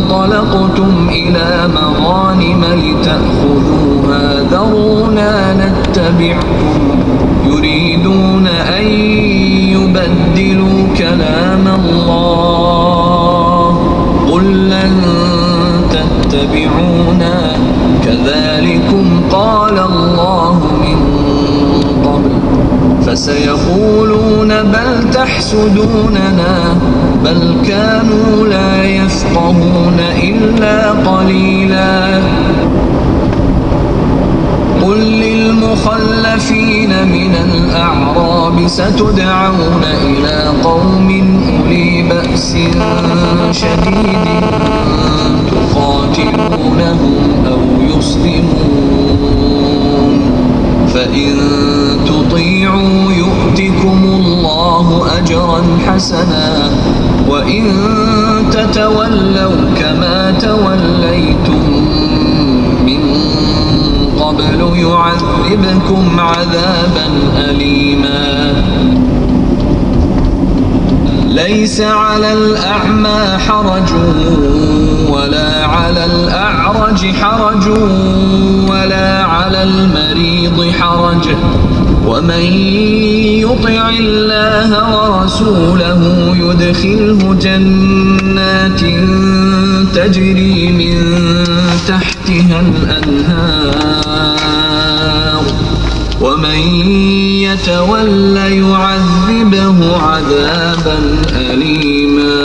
انطلقتم إلى مغانم لتأخذوها ذرونا نتبعكم يريدون أن يبدلوا كلام الله قل لن تتبعونا كذلكم قال الله من قبل فسيقولون بل تحسدوننا بل كانوا لا يفقهون إلا قليلا قل للمخلفين من الأعراب ستدعون إلى قوم أولي بأس شديد تقاتلونهم أو يسلمون فإن تطيعوا يؤتكم الله أجرا حسنا وإن تتولوا كما توليتم من قبل يعذبكم عذابا أليما ليس على الأعمى حرج ولا على الأعرج حرج ولا على المريض حرج ومن يطع الله ورسوله يدخله جنات تجري من تحتها الأنهار ومن يتول يعذبه عذابا أليما.